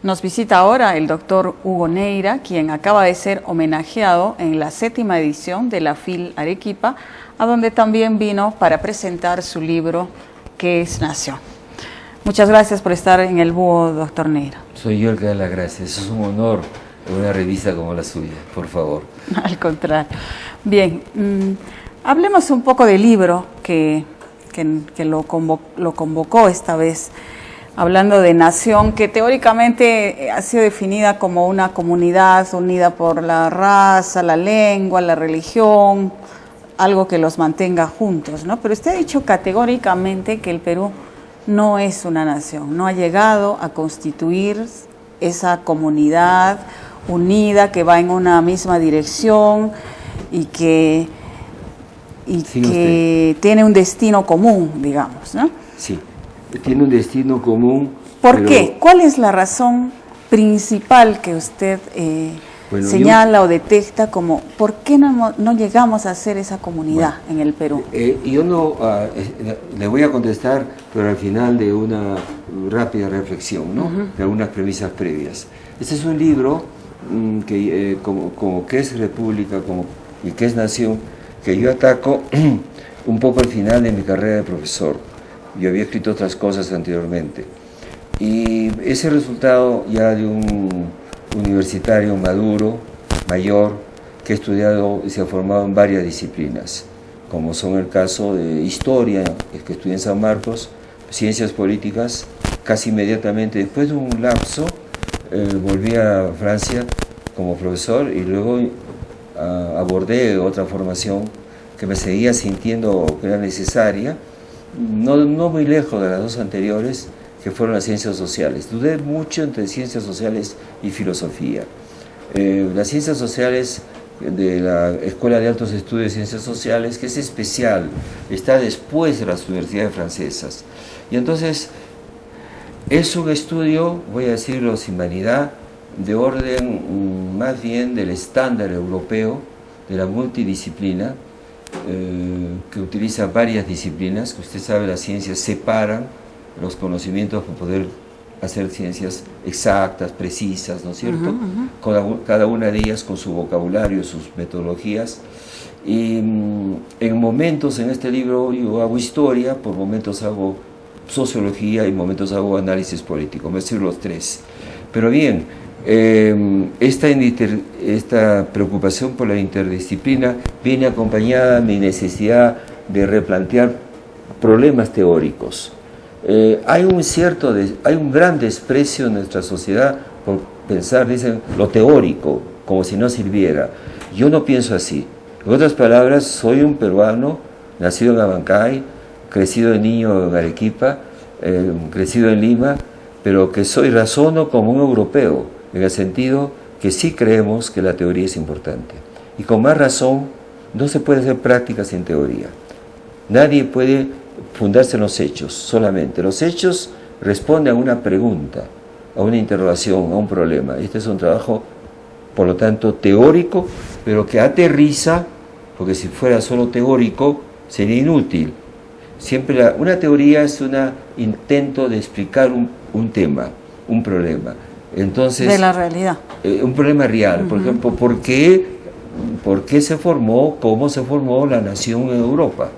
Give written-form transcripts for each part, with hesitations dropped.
Nos visita ahora el doctor Hugo Neira, quien acaba de ser homenajeado en la 7ª edición de la FIL Arequipa, a donde también vino para presentar su libro ¿Qué es Nación? Muchas gracias por estar en el Búho, doctor Neira. Soy yo el que da las gracias. Es un honor en una revista como la suya, por favor. Al contrario. Bien, hablemos un poco del libro que lo convocó esta vez, hablando de nación, que teóricamente ha sido definida como una comunidad unida por la raza, la lengua, la religión, algo que los mantenga juntos, ¿no? Pero usted ha dicho categóricamente que el Perú no es una nación, no ha llegado a constituir esa comunidad unida que va en una misma dirección y que tiene un destino común, digamos, ¿no? Sí, tiene un destino común. ¿Por qué? ¿Cuál es la razón principal que usted señala o detecta como por qué no llegamos a ser esa comunidad en el Perú? Yo no le voy a contestar, pero al final de una rápida reflexión, ¿no? De algunas premisas previas. Este es un libro que como ¿Qué es República? Y ¿Qué es Nación? Que yo ataco un poco al final de mi carrera de profesor. Yo había escrito otras cosas anteriormente. Y ese resultado ya de un universitario maduro, mayor, que ha estudiado y se ha formado en varias disciplinas, como son el caso de historia, que estudié en San Marcos, ciencias políticas. Casi inmediatamente después de un lapso volví a Francia como profesor y luego abordé otra formación que me seguía sintiendo que era necesaria, no muy lejos de las dos anteriores, que fueron las ciencias sociales. Dudé mucho entre ciencias sociales y filosofía. Las ciencias sociales de la Escuela de Altos Estudios de Ciencias Sociales, que es especial, está después de las universidades francesas. Y entonces es un estudio, voy a decirlo sin vanidad, de orden más bien del estándar europeo, de la multidisciplina, que utiliza varias disciplinas, que usted sabe, las ciencias separan los conocimientos para poder hacer ciencias exactas, precisas, ¿no es cierto? Cada una de ellas con su vocabulario, sus metodologías. Y en momentos en este libro yo hago historia, por momentos hago sociología y momentos hago análisis político, me decir los tres. Pero bien, esta preocupación por la interdisciplina viene acompañada de mi necesidad de replantear problemas teóricos. Hay un gran desprecio en nuestra sociedad por pensar, dicen, lo teórico, como si no sirviera. Yo no pienso así. En otras palabras, soy un peruano, nacido en Abancay, crecido de niño en Arequipa, crecido en Lima, pero que razono como un europeo, en el sentido que sí creemos que la teoría es importante. Y con más razón, no se puede hacer práctica sin teoría. Nadie puede fundarse en los hechos solamente. Los hechos responden a una pregunta, a una interrogación, a un problema. Este es un trabajo, por lo tanto, teórico, pero que aterriza, porque si fuera solo teórico, sería inútil. Siempre una teoría es un intento de explicar un tema, un problema. Entonces, de la realidad. Un problema real. Por ejemplo, ¿por qué se formó, cómo se formó la nación en Europa?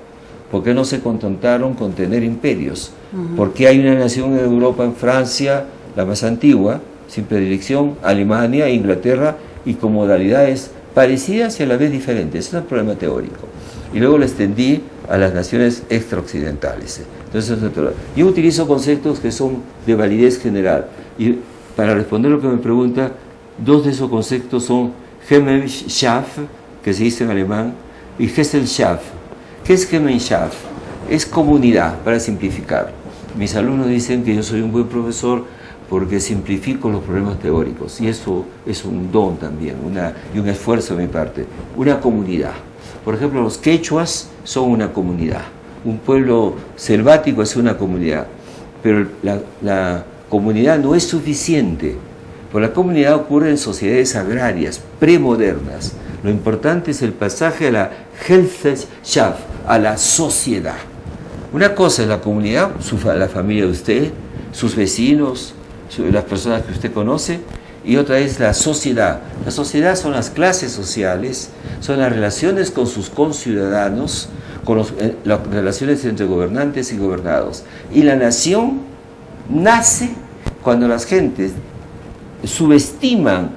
¿Por qué no se contentaron con tener imperios? ¿Por qué hay una nación en Europa, en Francia, la más antigua, sin predilección, Alemania, Inglaterra, y con modalidades parecidas y a la vez diferentes? Ese es un problema teórico. Y luego lo extendí a las naciones extraoccidentales. Entonces, yo utilizo conceptos que son de validez general. Y para responder lo que me pregunta, dos de esos conceptos son Gemeinschaft, que se dice en alemán, y Gesellschaft. ¿Qué es Gemeinschaft? Es comunidad, para simplificar. Mis alumnos dicen que yo soy un buen profesor porque simplifico los problemas teóricos, y eso es un don también, y un esfuerzo de mi parte. Una comunidad. Por ejemplo, los quechuas son una comunidad. Un pueblo selvático es una comunidad. Pero la comunidad no es suficiente. Porque la comunidad ocurre en sociedades agrarias, premodernas. Lo importante es el pasaje a la Gesellschaft, a la sociedad. Una cosa es la comunidad, la familia de usted, sus vecinos, las personas que usted conoce, y otra es la sociedad. La sociedad son las clases sociales, son las relaciones con sus conciudadanos, con las relaciones entre gobernantes y gobernados. Y la nación nace cuando las gentes subestiman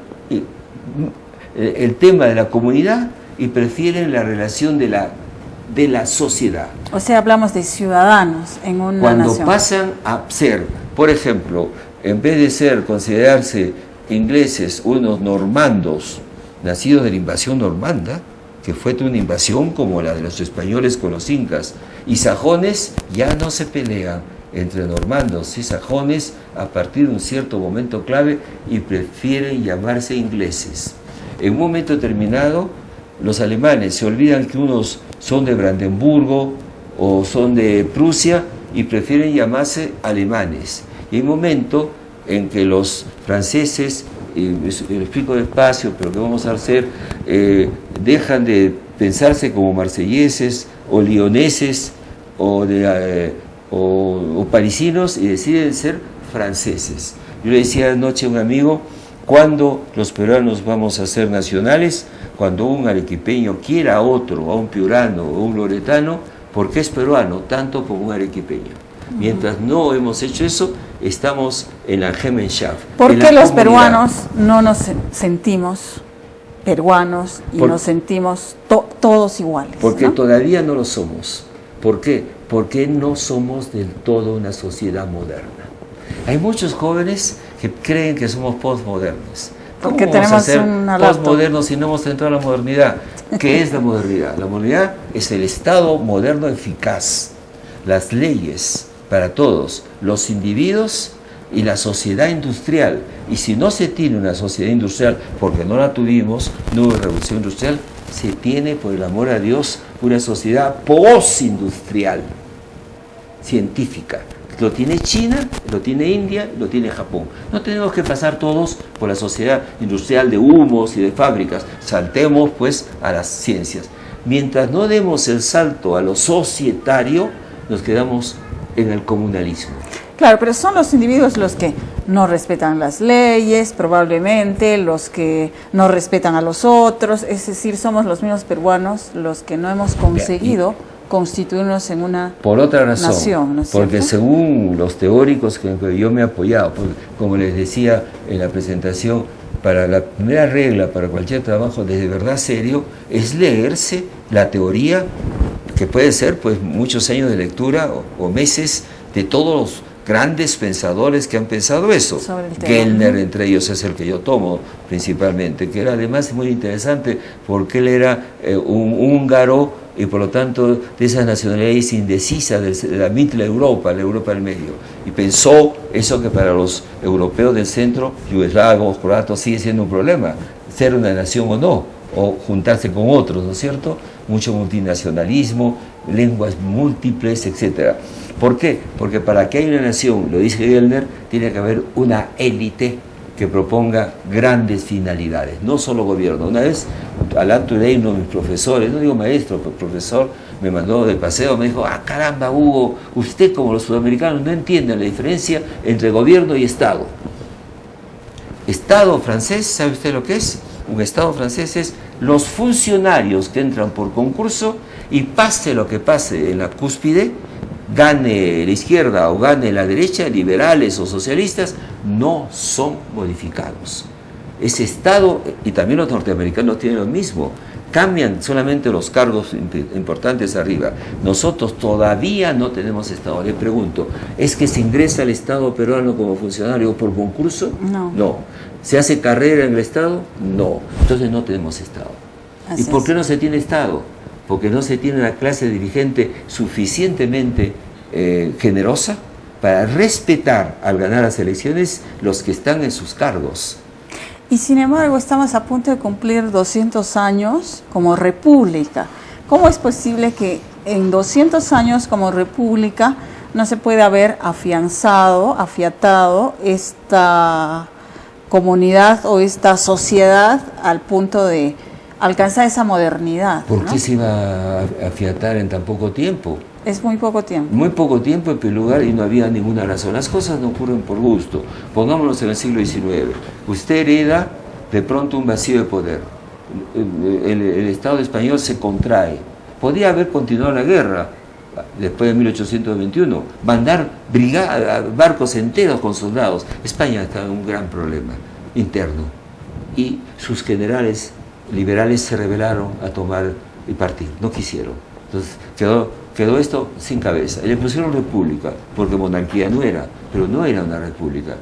el tema de la comunidad y prefieren la relación de la sociedad. O sea, hablamos de ciudadanos en una Cuando nación. pasan a ser, por ejemplo, en vez de considerarse ingleses, unos normandos, nacidos de la invasión normanda, que fue una invasión como la de los españoles con los incas, y sajones, ya no se pelean entre normandos y sajones a partir de un cierto momento clave y prefieren llamarse ingleses. En un momento determinado, los alemanes se olvidan que unos son de Brandenburgo o son de Prusia y prefieren llamarse alemanes. Y hay un momento en que los franceses, y lo explico despacio, pero que vamos a hacer, dejan de pensarse como marselleses o lioneses o parisinos y deciden ser franceses. Yo le decía anoche a un amigo, ¿cuándo los peruanos vamos a ser nacionales? Cuando un arequipeño quiera a otro, a un piurano o un loretano, porque es peruano, tanto como un arequipeño. Mientras no hemos hecho eso, estamos en la Gemeinschaft. ¿Por qué los peruanos no nos sentimos peruanos y nos sentimos todos iguales? Porque ¿no? todavía no lo somos. ¿Por qué? Porque no somos del todo una sociedad moderna. Hay muchos jóvenes que creen que somos postmodernos. ¿Cómo Porque vamos a ser tenemos postmodernos si no hemos entrado a la modernidad? ¿Qué es la modernidad? La modernidad es el Estado moderno eficaz, las leyes para todos, los individuos y la sociedad industrial. Y si no se tiene una sociedad industrial, porque no la tuvimos, no hubo revolución industrial, se tiene, por el amor a Dios, una sociedad postindustrial, científica. Lo tiene China, lo tiene India, lo tiene Japón. No tenemos que pasar todos por la sociedad industrial de humos y de fábricas. Saltemos pues a las ciencias. Mientras no demos el salto a lo societario, nos quedamos en el comunalismo. Claro, pero son los individuos los que no respetan las leyes, probablemente, los que no respetan a los otros, es decir, somos los mismos peruanos los que no hemos conseguido constituirnos en una por otra razón, nación, ¿no es porque cierto? según los teóricos que yo me he apoyado, como les decía en la presentación, para la primera regla para cualquier trabajo de verdad serio es leerse la teoría, que puede ser pues muchos años de lectura o meses de todos los grandes pensadores que han pensado eso. Gellner, entre ellos, es el que yo tomo principalmente, que era además muy interesante porque él era un húngaro y por lo tanto de esas nacionalidades indecisas de la Mittel Europa, la Europa del medio, y pensó eso que para los europeos del centro, yugoslavos, croatos, sigue siendo un problema, ser una nación o no, o juntarse con otros, ¿no es cierto? Mucho multinacionalismo, lenguas múltiples, etcétera. ¿Por qué? Porque para que haya una nación, lo dice Gellner, tiene que haber una élite que proponga grandes finalidades, no solo gobierno. Una vez, Alain Touré, uno de mis profesores, no digo maestro, pero profesor, me mandó de paseo, me dijo, caramba, Hugo, usted como los sudamericanos no entiende la diferencia entre gobierno y Estado. Estado francés, ¿sabe usted lo que es? Un Estado francés es los funcionarios que entran por concurso y pase lo que pase en la cúspide, gane la izquierda o gane la derecha, liberales o socialistas, no son modificados. Ese Estado, y también los norteamericanos tienen lo mismo, cambian solamente los cargos importantes arriba. Nosotros todavía no tenemos Estado. Le pregunto, ¿es que se ingresa al Estado peruano como funcionario por concurso? No. No. ¿Se hace carrera en el Estado? No. Entonces no tenemos Estado. Así ¿Y por qué no se tiene Estado? Porque no se tiene una clase dirigente suficientemente generosa para respetar al ganar las elecciones los que están en sus cargos. Y sin embargo estamos a punto de cumplir 200 años como república. ¿Cómo es posible que en 200 años como república no se pueda haber afiatado esta comunidad o esta sociedad al punto de alcanzar esa modernidad? ¿Por ¿no? qué se iba a afiatar en tan poco tiempo? Es muy poco tiempo. Muy poco tiempo, en primer lugar, y no había ninguna razón. Las cosas no ocurren por gusto. Pongámonos en el siglo XIX. Usted hereda de pronto un vacío de poder. El Estado español se contrae. Podía haber continuado la guerra después de 1821, mandar barcos enteros con soldados. España está en un gran problema interno. Y sus generales liberales se rebelaron a tomar y partir. No quisieron. Entonces quedó esto sin cabeza. Le pusieron república, porque monarquía no era, pero no era una república.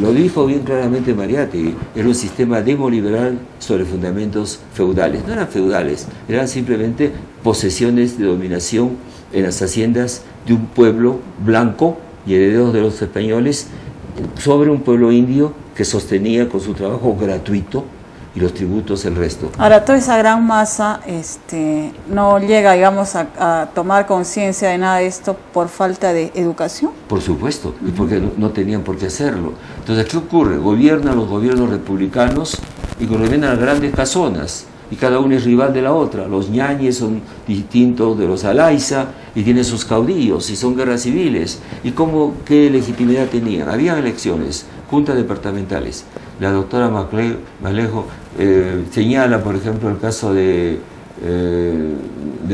Lo dijo bien claramente Mariátegui, era un sistema demoliberal sobre fundamentos feudales. No eran feudales, eran simplemente posesiones de dominación en las haciendas de un pueblo blanco y herederos de los españoles sobre un pueblo indio que sostenía con su trabajo gratuito y los tributos el resto. Ahora, toda esa gran masa no llega, digamos, a tomar conciencia de nada de esto por falta de educación. Por supuesto, y porque no tenían por qué hacerlo. Entonces, ¿qué ocurre? Gobiernan los gobiernos republicanos y gobiernan las grandes casonas, y cada una es rival de la otra. Los ñañes son distintos de los Alaiza y tienen sus caudillos y son guerras civiles. ¿Y qué legitimidad tenían? Habían elecciones, juntas departamentales. La doctora Malejo señala, por ejemplo, el caso de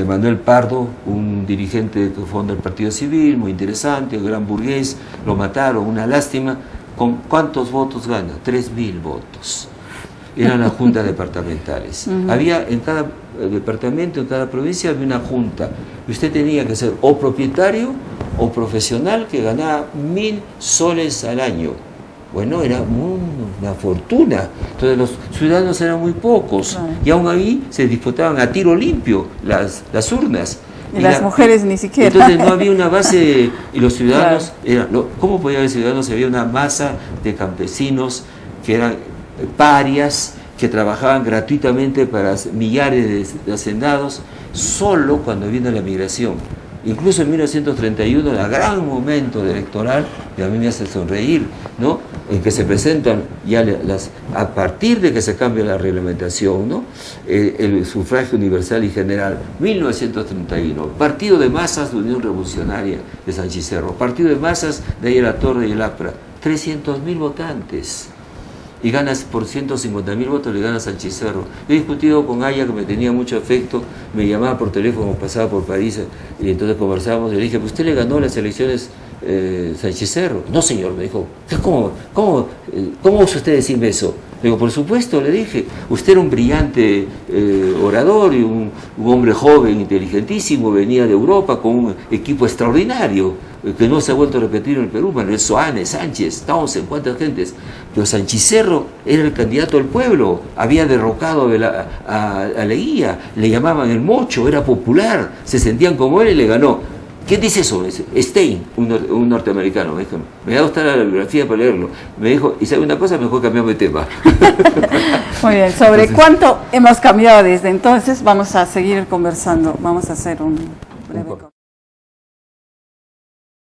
Manuel Pardo, un dirigente que fonda el Partido Civil, muy interesante, un gran burgués, lo mataron, una lástima. ¿Con cuántos votos gana? 3.000 votos. Eran las juntas departamentales. Había en cada departamento, en cada provincia había una junta. Y usted tenía que ser o propietario o profesional que ganaba 1.000 soles al año. Bueno, era una fortuna. Entonces los ciudadanos eran muy pocos. Claro. Y aún ahí se disputaban a tiro limpio las urnas. Y las mujeres ni siquiera. Entonces no había una base, y los ciudadanos, claro. ¿Cómo podía haber ciudadanos? Había una masa de campesinos que eran parias, que trabajaban gratuitamente para millares de hacendados, solo cuando vino la migración. Incluso en 1931, el gran momento electoral, que a mí me hace sonreír, ¿no?, en que se presentan ya a partir de que se cambia la reglamentación, ¿no?, el sufragio universal y general, 1931, partido de masas de Unión Revolucionaria de Sanchizerro, partido de masas de ahí la Torre y el APRA, 300.000 votantes. Y ganas por 150.000 votos, le gana Sanchizerro. He discutido con Aya, que me tenía mucho afecto, me llamaba por teléfono, pasaba por París, y entonces conversábamos, y le dije, pues usted le ganó las elecciones Sanchizerro. No, señor, me dijo, ¿cómo usa usted decirme eso? Le digo, por supuesto, le dije, usted era un brillante orador y un hombre joven, inteligentísimo, venía de Europa con un equipo extraordinario, que no se ha vuelto a repetir en el Perú. Manuel Soanes, Sánchez, Townsend, cuántas gentes. Pero Sanchizerro era el candidato del pueblo, había derrocado a Leguía, le llamaban el mocho, era popular, se sentían como él y le ganó. ¿Qué dice eso? Stein, un norteamericano, me dijo, me va a gustar la bibliografía para leerlo. Me dijo, y sabe una cosa, mejor cambiamos de tema. Muy bien, sobre cuánto hemos cambiado desde entonces, vamos a seguir conversando, vamos a hacer un breve